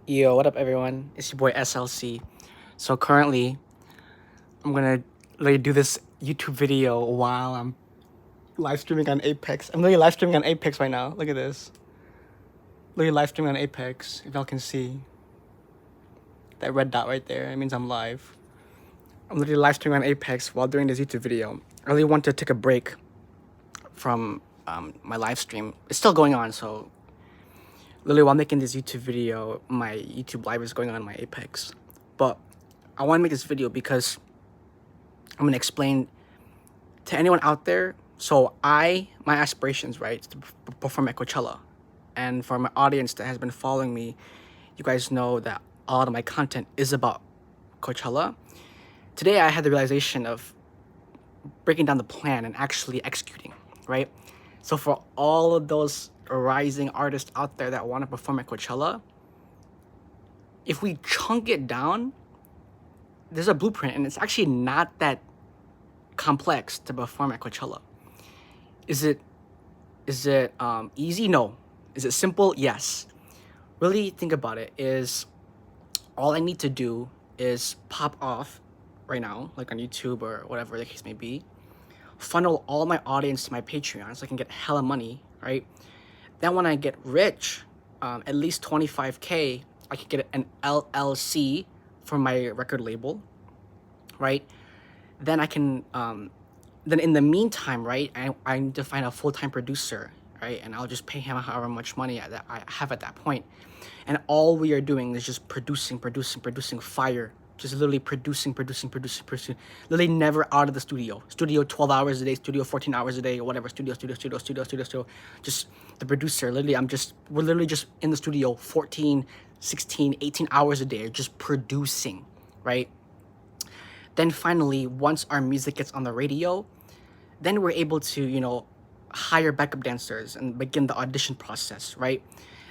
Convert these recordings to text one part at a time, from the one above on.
Yo, what up, everyone? It's your boy SLC. So currently, I'm gonna do this YouTube video while I'm live streaming on Apex. I'm literally live streaming on Apex right now. Look at this. Literally live streaming on Apex. If y'all can see that red dot right there, it means I'm live. I'm literally live streaming on Apex while doing this YouTube video. I really want to take a break from my live stream. It's still going on, so literally while making this YouTube video, my YouTube live is going on my Apex. But I want to make this video because I'm going to explain to anyone out there. So my aspirations, right, is to perform at Coachella. And for my audience that has been following me, you guys know that a lot of my content is about Coachella. Today I had the realization of breaking down the plan and actually executing, right? So for all of those rising artists out there that want to perform at Coachella, if we chunk it down, there's a blueprint, and it's actually not that complex to perform at Coachella. Is it easy? No. Is it simple? Yes. Really think about it. Is all I need to do is pop off right now, like on YouTube or whatever the case may be, funnel all my audience to my Patreon so I can get hella money, right? Then when I get rich, at least 25K, I can get an LLC for my record label, right? Then I can, then in the meantime, right, I need to find a full-time producer, right? And I'll just pay him however much money I have at that point. And all we are doing is just producing fire. Just literally producing. Literally never out of the studio. Studio 12 hours a day, studio 14 hours a day, or whatever. Studio. Just the producer. Literally, we're literally just in the studio 14, 16, 18 hours a day, just producing, right? Then finally, once our music gets on the radio, then we're able to, hire backup dancers and begin the audition process, right?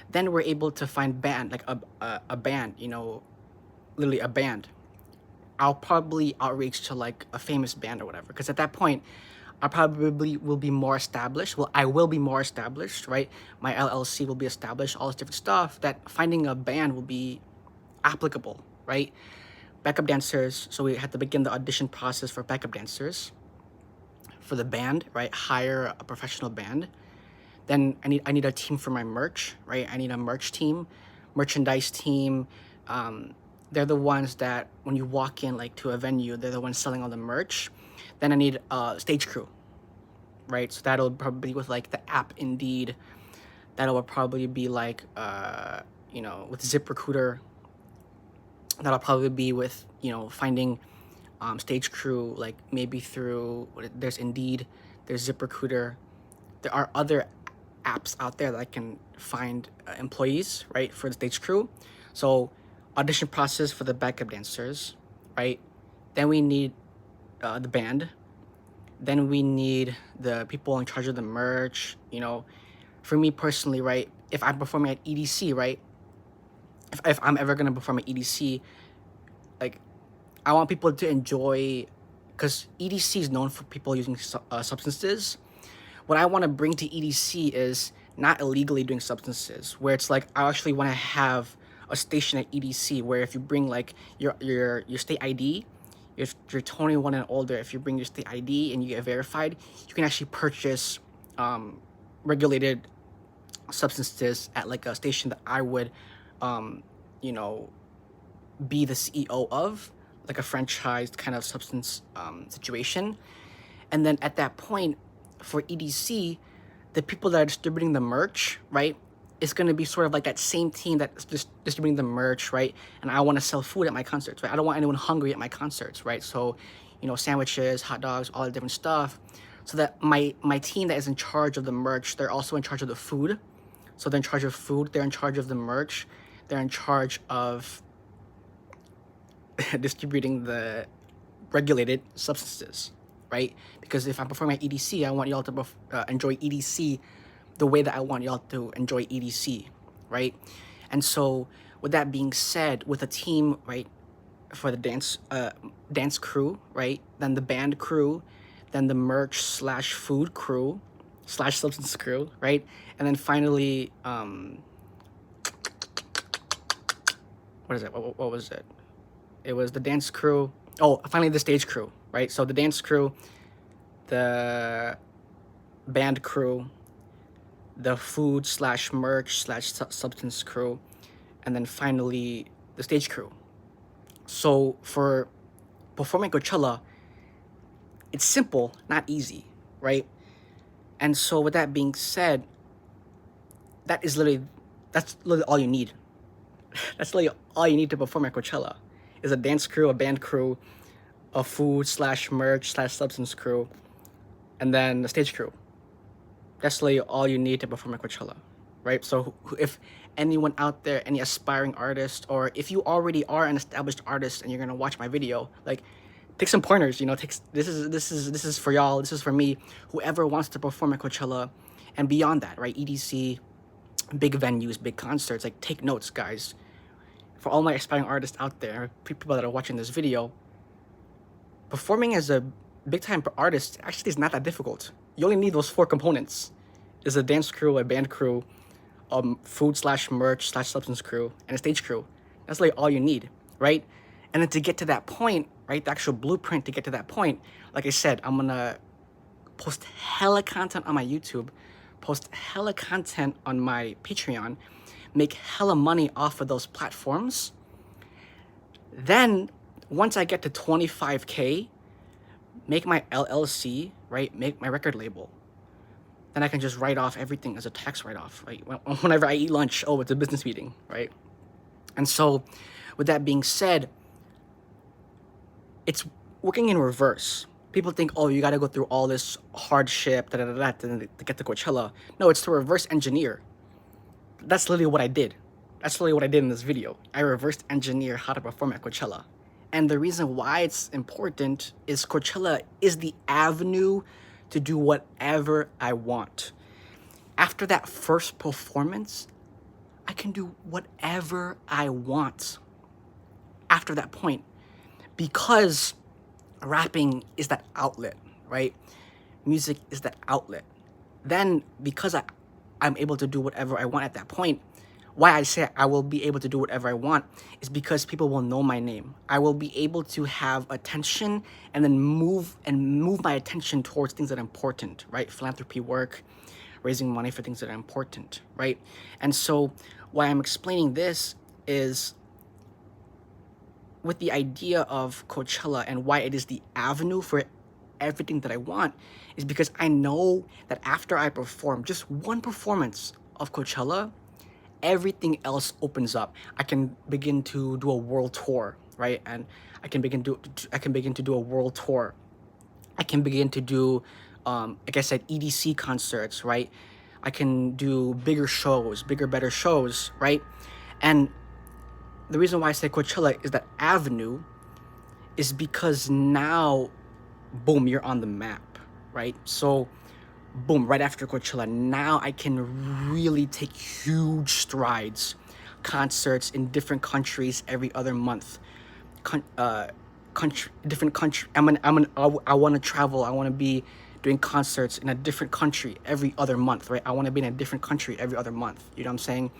Then we're able to find band, like a band, literally a band. I'll probably outreach to like a famous band or whatever, because at that point, I probably will be more established. Well, I will be more established, right? My LLC will be established, all this different stuff, that finding a band will be applicable, right? Backup dancers, so we had to begin the audition process for backup dancers for the band, right? Hire a professional band. Then I need a team for my merch, right? I need a merch team, merchandise team. They're the ones that when you walk in like to a venue, they're the ones selling all the merch. Then I need a stage crew, right? So that'll probably be with like the app Indeed. That'll probably be like with ZipRecruiter. That'll probably be with finding stage crew, like maybe through there's Indeed, there's ZipRecruiter. There are other apps out there that I can find employees, right, for the stage crew. So audition process for the backup dancers, right? Then we need the band. Then we need the people in charge of the merch. For me personally, right, if I'm performing at EDC, right, if I'm ever gonna perform at EDC, like I want people to enjoy, because EDC is known for people using substances. What I want to bring to EDC is not illegally doing substances, where it's like I actually want to have a station at EDC where if you bring like your state ID, if you're 21 and older, if you bring your state ID and you get verified, you can actually purchase regulated substances at like a station that I would, be the CEO of, like a franchised kind of substance situation. And then at that point, for EDC, the people that are distributing the merch, right, it's going to be sort of like that same team that's just distributing the merch, right? And I want to sell food at my concerts, right? I don't want anyone hungry at my concerts, right? So, sandwiches, hot dogs, all the different stuff. So that my team that is in charge of the merch, they're also in charge of the food. So they're in charge of food, they're in charge of the merch, they're in charge of distributing the regulated substances, right? Because if I'm performing at EDC, I want y'all to enjoy EDC the way that I want y'all to enjoy EDC, right? And so with that being said, with a team, right, for the dance crew, right, then the band crew, then the merch / food crew / substance crew, right? And then finally what is it? What was it? It was the dance crew. Oh, finally the stage crew, right? So the dance crew, the band crew, the food slash merch slash substance crew, and then finally the stage crew. So for performing Coachella, it's simple, not easy, right? And so with that being said, that's literally all you need. That's literally all you need to perform at Coachella is a dance crew, a band crew, a food slash merch slash substance crew, and then the stage crew. That's literally all you need to perform at Coachella, right? So if anyone out there, any aspiring artist, or if you already are an established artist and you're gonna watch my video, like, take some pointers. You know, this is for y'all. This is for me. Whoever wants to perform at Coachella, and beyond that, right? EDC, big venues, big concerts. Like, take notes, guys. For all my aspiring artists out there, people that are watching this video, performing as a big-time artist actually is not that difficult. You only need those 4 components: is a dance crew, a band crew, food slash merch slash substance crew, and a stage crew. That's like all you need, right? And then to get to that point, right, the actual blueprint to get to that point, like I said, I'm gonna post hella content on my YouTube, post hella content on my Patreon, make hella money off of those platforms. Then once I get to 25K, make my LLC, right? Make my record label. Then I can just write off everything as a tax write-off, right? Whenever I eat lunch, oh, it's a business meeting, right? And so with that being said, it's working in reverse. People think, oh, you got to go through all this hardship to get to Coachella. No, it's to reverse engineer. That's literally what I did. That's literally what I did in this video. I reversed engineer how to perform at Coachella. And the reason why it's important is Coachella is the avenue to do whatever I want. After that first performance, I can do whatever I want after that point, because rapping is that outlet, right? Music is that outlet. Then because I'm able to do whatever I want at that point, why I say I will be able to do whatever I want is because people will know my name. I will be able to have attention and then move my attention towards things that are important, right? Philanthropy work, raising money for things that are important, right? And so why I'm explaining this is with the idea of Coachella and why it is the avenue for everything that I want is because I know that after I perform just one performance of Coachella, everything else opens up. I can begin to do a world tour, right? And I can begin to do a world tour. I can begin to do, like I said, EDC concerts, right? I can do bigger shows, bigger, better shows, right? And the reason why I say Coachella is that avenue is because now, boom, you're on the map, right? So, boom, right after Coachella, now I can really take huge strides. Concerts in different countries every other month. Different country. I want to travel. I want to be doing concerts in a different country every other month, right? I want to be in a different country every other month. You know what I'm saying?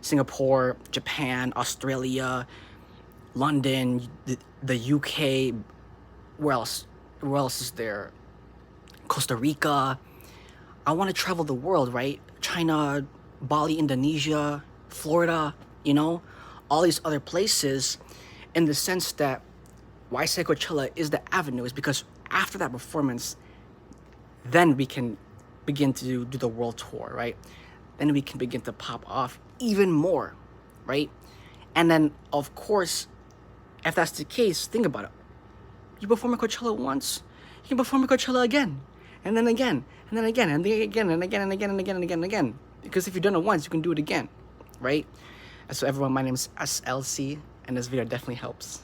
Singapore, Japan, Australia, London, the UK. Where else? Where else is there? Costa Rica. I want to travel the world, right? China, Bali, Indonesia, Florida, you know, all these other places, in the sense that why I say Coachella is the avenue is because after that performance, then we can begin to do the world tour, right? Then we can begin to pop off even more, right? And then, of course, if that's the case, think about it. You perform at Coachella once, you can perform at Coachella again, and then again, and then again, and then again, and again, and again, and again, and again, and again. Because if you've done it once, you can do it again, right? And so everyone, my name is SLC, and this video definitely helps.